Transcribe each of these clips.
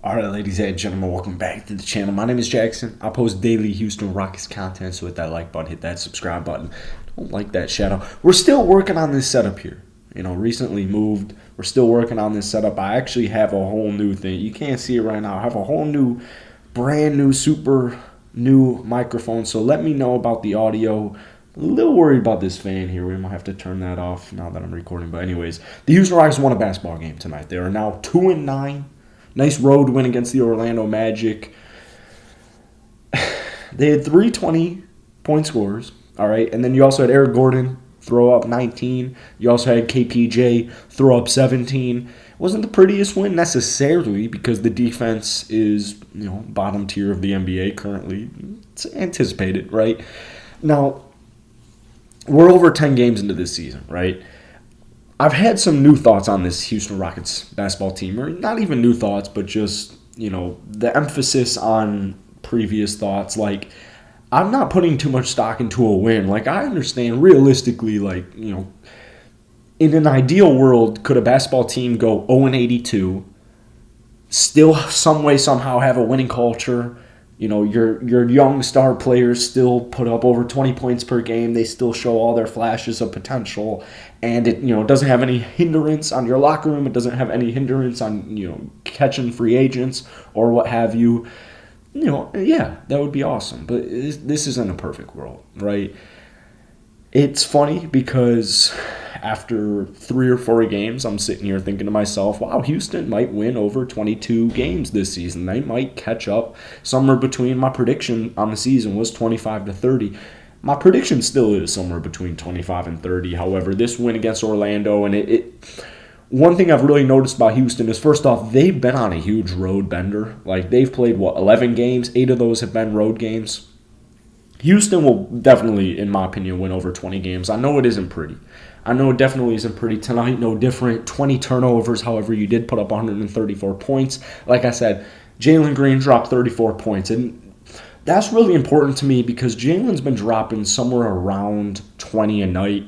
All right, ladies and gentlemen, welcome back to the channel. My name is Jackson. I post daily Houston Rockets content, so hit that like button, hit that subscribe button. Don't like that shadow. We're still working on this setup here. Recently moved. We're still working on this setup. I actually have a whole new thing. You can't see it right now. I have a whole new, brand new, super new microphone. So let me know about the audio. A little worried about this fan here. We might have to turn that off now that I'm recording. But anyways, the Houston Rockets won a basketball game tonight. They are now 2-9. Nice road win against the Orlando Magic. They had 3 20-point scores, all right? And then you also had Eric Gordon throw up 19. You also had KPJ throw up 17. It wasn't the prettiest win necessarily because the defense is, bottom tier of the NBA currently. It's anticipated, right? Now, we're over 10 games into this season, right? I've had some new thoughts on this Houston Rockets basketball team, or not even new thoughts, but just, the emphasis on previous thoughts. Like, I'm not putting too much stock into a win. Like, I understand realistically, in an ideal world, could a basketball team go 0-82, still some way, somehow have a winning culture? Your young star players still put up over 20 points per game. They still show all their flashes of potential. And it, doesn't have any hindrance on your locker room. It doesn't have any hindrance on, catching free agents or what have you. Yeah, that would be awesome. But this isn't a perfect world, right? It's funny because after 3 or 4 games, I'm sitting here thinking to myself, wow, Houston might win over 22 games this season. They might catch up somewhere between. My prediction on the season was 25-30. My prediction still is somewhere between 25 and 30. However, this win against Orlando, and one thing I've really noticed about Houston is, first off, they've been on a huge road bender. Like, they've played, 11 games? 8 of those have been road games. Houston will definitely, in my opinion, win over 20 games. I know it isn't pretty. I know it definitely isn't pretty. Tonight, no different. 20 turnovers. However, you did put up 134 points. Like I said, Jalen Green dropped 34 points. And that's really important to me because Jalen's been dropping somewhere around 20 a night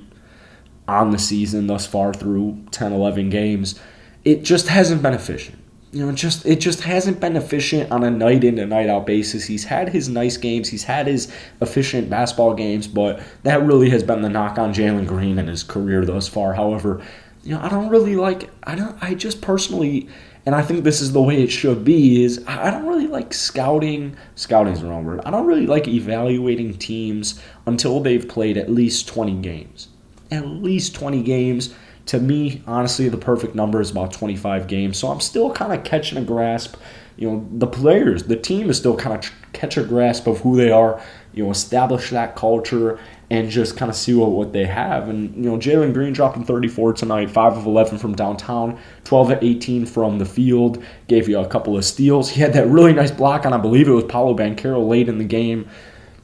on the season thus far through 10, 11 games. It just hasn't been efficient. It just hasn't been efficient on a night in and night out basis. He's had his nice games, he's had his efficient basketball games, but that really has been the knock on Jalen Green and his career thus far. However, I just personally, and I think this is the way it should be, is I don't really like scouting. Scouting is the wrong word. I don't really like evaluating teams until they've played at least 20 games. At least 20 games. To me, honestly, the perfect number is about 25 games. So I'm still kind of catching a grasp. The players, the team is still kind of catch a grasp of who they are, establish that culture, and just kind of see what they have. And, Jalen Green dropping 34 tonight, 5 of 11 from downtown, 12 of 18 from the field, gave you a couple of steals. He had that really nice block on, I believe it was Paolo Banchero late in the game.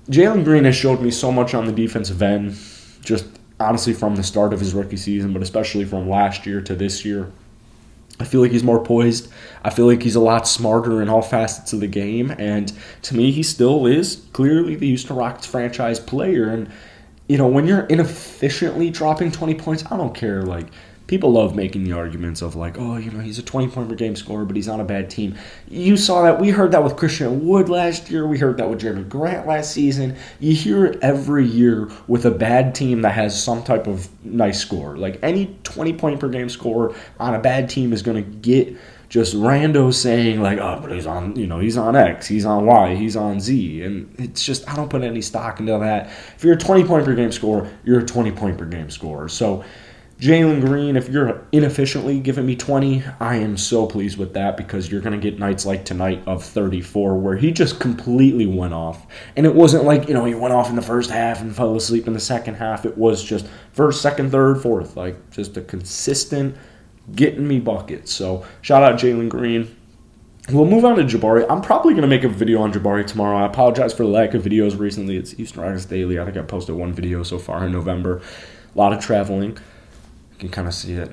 Jalen Green has showed me so much on the defensive end, just honestly from the start of his rookie season, but especially from last year to this year. I feel like he's more poised. I feel like he's a lot smarter in all facets of the game. And to me, he still is clearly the Houston Rockets franchise player. And, when you're inefficiently dropping 20 points, I don't care. Like, people love making the arguments of he's a 20-point per game scorer, but he's on a bad team. You saw that. We heard that with Christian Wood last year. We heard that with Jeremy Grant last season. You hear it every year with a bad team that has some type of nice score. Like, any 20-point per game scorer on a bad team is going to get just randos saying, but he's on, he's on X, he's on Y, he's on Z. And it's just, I don't put any stock into that. If you're a 20-point per game scorer, you're a 20-point per game scorer. So, Jalen Green, if you're inefficiently giving me 20, I am so pleased with that because you're going to get nights like tonight of 34 where he just completely went off. And it wasn't like, he went off in the first half and fell asleep in the second half. It was just first, second, third, fourth, just a consistent getting me buckets. So shout out Jalen Green. We'll move on to Jabari. I'm probably going to make a video on Jabari tomorrow. I apologize for the lack of videos recently. It's Houston Rockets Daily. I think I posted 1 video so far in November. A lot of traveling. You can kind of see it.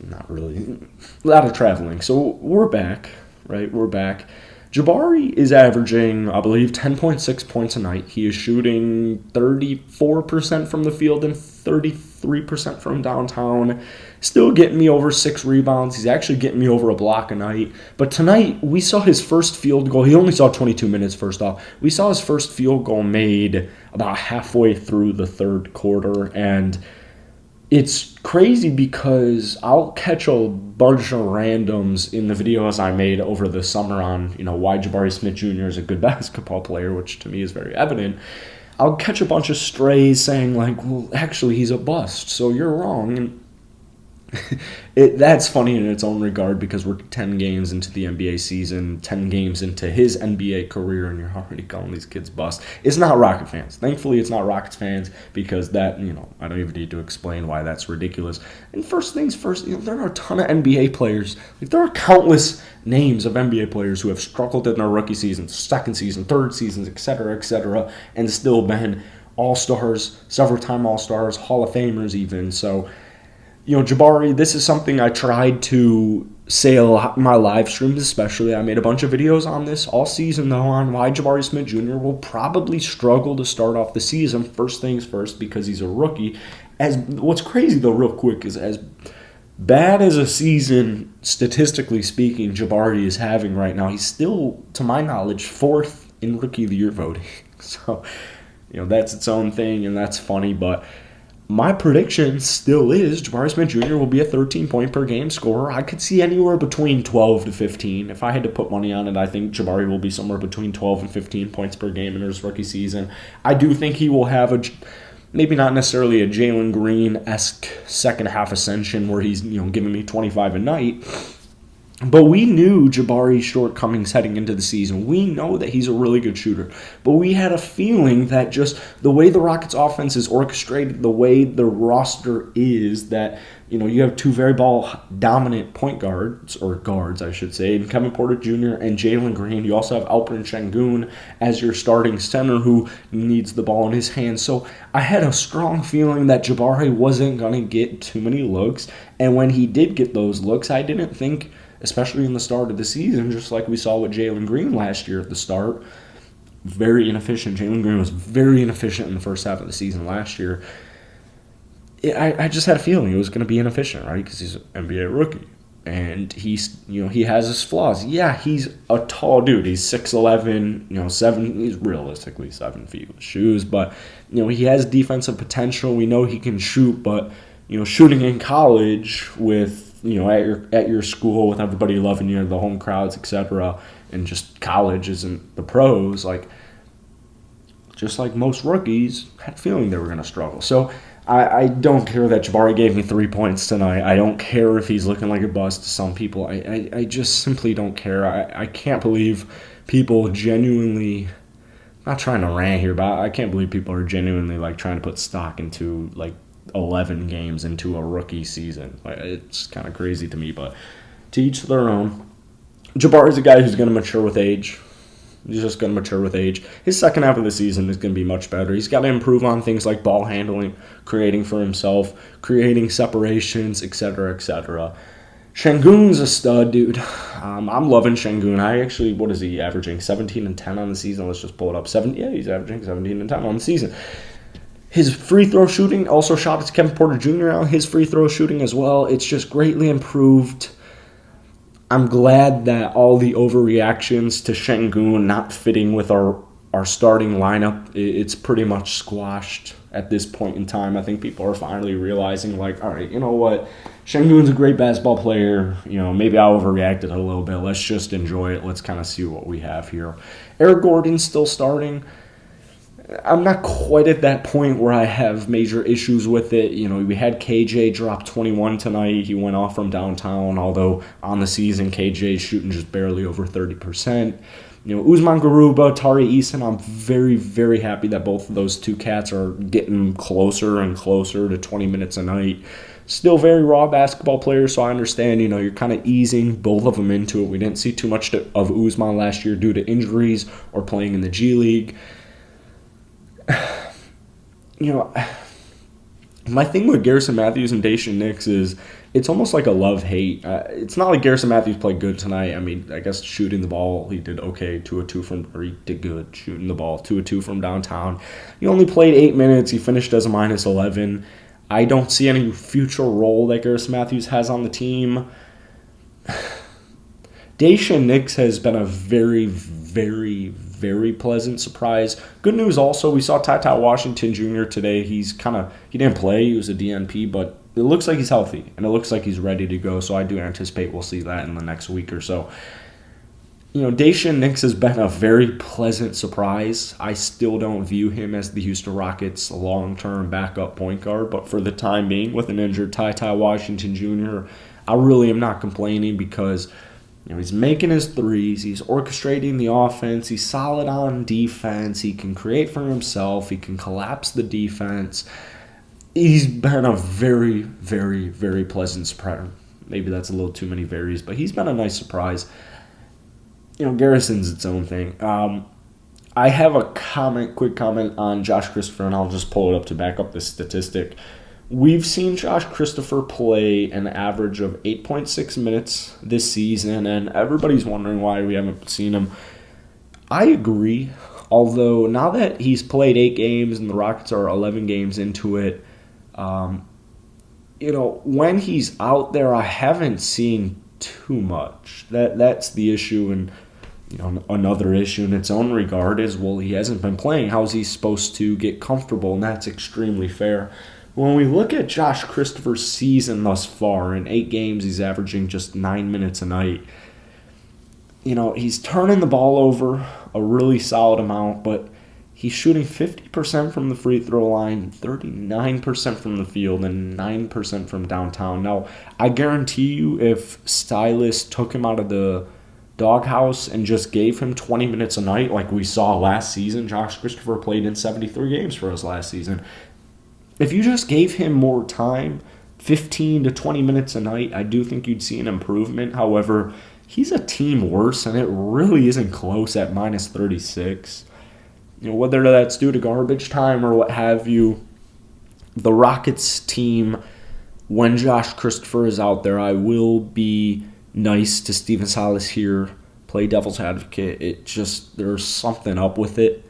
Not really. A lot of traveling. So we're back, right? We're back. Jabari is averaging, I believe, 10.6 points a night. He is shooting 34% from the field and 33% 43% from downtown. Still getting me over 6 rebounds. He's actually getting me over a block a night. But tonight, we saw his first field goal. He only saw 22 minutes, first off. We saw his first field goal made about halfway through the third quarter. And it's crazy because I'll catch a bunch of randoms in the videos I made over the summer on, why Jabari Smith Jr. is a good basketball player, which to me is very evident. I'll catch a bunch of strays saying, well, actually, he's a bust, so you're wrong. And that's funny in its own regard because we're 10 games into the NBA season, 10 games into his NBA career, and you're already calling these kids bust. It's not Rocket fans. Thankfully, it's not Rockets fans because that, I don't even need to explain why that's ridiculous. And first things first, there are a ton of NBA players. There are countless names of NBA players who have struggled in their rookie seasons, second season, third seasons, etc., and still been all-stars, several-time all-stars, Hall of Famers even. So, Jabari, this is something I tried to say a lot in my live streams especially. I made a bunch of videos on this all season, though, on why Jabari Smith Jr. will probably struggle to start off the season, first things first, because he's a rookie. What's crazy, though, real quick, is as bad as a season, statistically speaking, Jabari is having right now, he's still, to my knowledge, 4th in Rookie of the Year voting. So, that's its own thing, and that's funny, but my prediction still is Jabari Smith Jr. will be a 13-point-per-game scorer. I could see anywhere between 12 to 15. If I had to put money on it, I think Jabari will be somewhere between 12 and 15 points per game in his rookie season. I do think he will have maybe not necessarily a Jalen Green-esque second-half ascension where he's giving me 25 a night. But we knew Jabari's shortcomings heading into the season. We know that he's a really good shooter. But we had a feeling that just the way the Rockets' offense is orchestrated, the way the roster is, that you have 2 very ball-dominant point guards, or guards, I should say, and Kevin Porter Jr. and Jalen Green. You also have Alperen Şengün as your starting center who needs the ball in his hands. So I had a strong feeling that Jabari wasn't going to get too many looks. And when he did get those looks, I didn't think, especially in the start of the season, just like we saw with Jalen Green last year at the start, very inefficient. Jalen Green was very inefficient in the first half of the season last year. I just had a feeling it was going to be inefficient, right? Because he's an NBA rookie. And he has his flaws. Yeah, he's a tall dude. He's 6'11", 7, he's realistically 7 feet with shoes. But, he has defensive potential. We know he can shoot, but, shooting in college with, at your school with everybody loving you, the home crowds, etc., and just college isn't the pros, just like most rookies, had a feeling they were going to struggle. So I don't care that Jabari gave me 3 points tonight. I don't care if he's looking like a bust to some people. I just simply don't care. I can't believe people genuinely, not trying to rant here, but I can't believe people are genuinely trying to put stock into 11 games into a rookie season. It's kind of crazy to me, but to each their own. Jabari's a guy who's going to mature with age. He's just going to mature with age. His second half of the season is going to be much better. He's got to improve on things like ball handling, creating for himself, creating separations, etc., etc. Şengün's a stud, dude. I'm loving Şengün. What is he averaging? 17 and 10 on the season. Let's just pull it up. He's averaging 17 and 10 on the season. His free throw shooting, also shout out to Kevin Porter Jr. on his free throw shooting as well. It's just greatly improved. I'm glad that all the overreactions to Şengün not fitting with our starting lineup, it's pretty much squashed at this point in time. I think people are finally realizing, all right, you know what? Şengün's a great basketball player. Maybe I overreacted a little bit. Let's just enjoy it. Let's kind of see what we have here. Eric Gordon's still starting. I'm not quite at that point where I have major issues with it. We had KJ drop 21 tonight. He went off from downtown, although on the season, KJ's shooting just barely over 30%. Usman Garuba, Tari Eason, I'm very, very happy that both of those two cats are getting closer and closer to 20 minutes a night. Still very raw basketball players, so I understand, you're kind of easing both of them into it. We didn't see too much of Usman last year due to injuries or playing in the G League. My thing with Garrison Matthews and Daishen Nix is it's almost like a love-hate. It's not like Garrison Matthews played good tonight. I mean, I guess shooting the ball, he did okay. He did good shooting the ball. 2 of 2 from downtown. He only played 8 minutes. He finished as a -11. I don't see any future role that Garrison Matthews has on the team. Daishen Nix has been a very, very, very pleasant surprise. Good news also, we saw Ty Washington Jr. today. He didn't play, he was a DNP, but it looks like he's healthy, and it looks like he's ready to go, so I do anticipate we'll see that in the next week or so. Daishen Nix has been a very pleasant surprise. I still don't view him as the Houston Rockets' long-term backup point guard, but for the time being, with an injured Ty Washington Jr., I really am not complaining because he's making his threes, he's orchestrating the offense, he's solid on defense, he can create for himself, he can collapse the defense. He's been a very, very, very pleasant surprise. Maybe that's a little too many varies, but he's been a nice surprise. Garrison's its own thing. I have a quick comment on Josh Christopher, and I'll just pull it up to back up this statistic. We've seen Josh Christopher play an average of 8.6 minutes this season, and everybody's wondering why we haven't seen him. I agree, although now that he's played 8 games and the Rockets are 11 games into it, when he's out there, I haven't seen too much. That's the issue, and another issue in its own regard is, he hasn't been playing. How is he supposed to get comfortable? And that's extremely fair. When we look at Josh Christopher's season thus far, in 8 games, he's averaging just 9 minutes a night. He's turning the ball over a really solid amount, but he's shooting 50% from the free throw line, 39% from the field, and 9% from downtown. Now, I guarantee you if Stylus took him out of the doghouse and just gave him 20 minutes a night like we saw last season, Josh Christopher played in 73 games for us last season. If you just gave him more time, 15 to 20 minutes a night, I do think you'd see an improvement. However, he's a team worse, and it really isn't close at minus 36. Whether that's due to garbage time or what have you, the Rockets team, when Josh Christopher is out there, I will be nice to Steven Silas here, play devil's advocate. There's something up with it.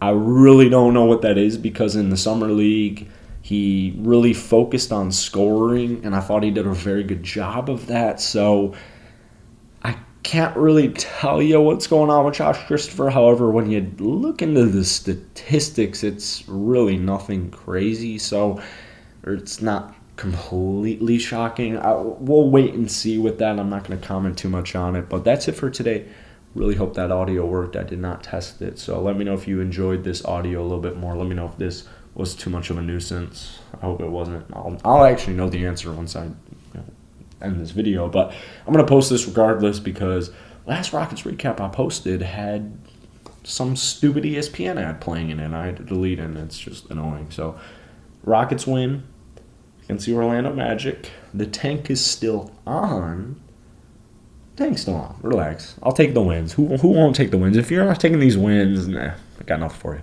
I really don't know what that is because in the summer league, he really focused on scoring, and I thought he did a very good job of that. So I can't really tell you what's going on with Josh Christopher. However, when you look into the statistics, it's really nothing crazy. So it's not completely shocking. We'll wait and see with that. I'm not going to comment too much on it. But that's it for today. Really hope that audio worked. I did not test it. So let me know if you enjoyed this audio a little bit more. Let me know if this was too much of a nuisance. I hope it wasn't. I'll actually know the answer once I end this video. But I'm going to post this regardless because last Rockets recap I posted had some stupid ESPN ad playing in it, and I had to delete it, and it's just annoying. So Rockets win against the Orlando Magic. The tank is still on. Tank's still on. Relax. I'll take the wins. Who won't take the wins? If you're not taking these wins, I got nothing for you.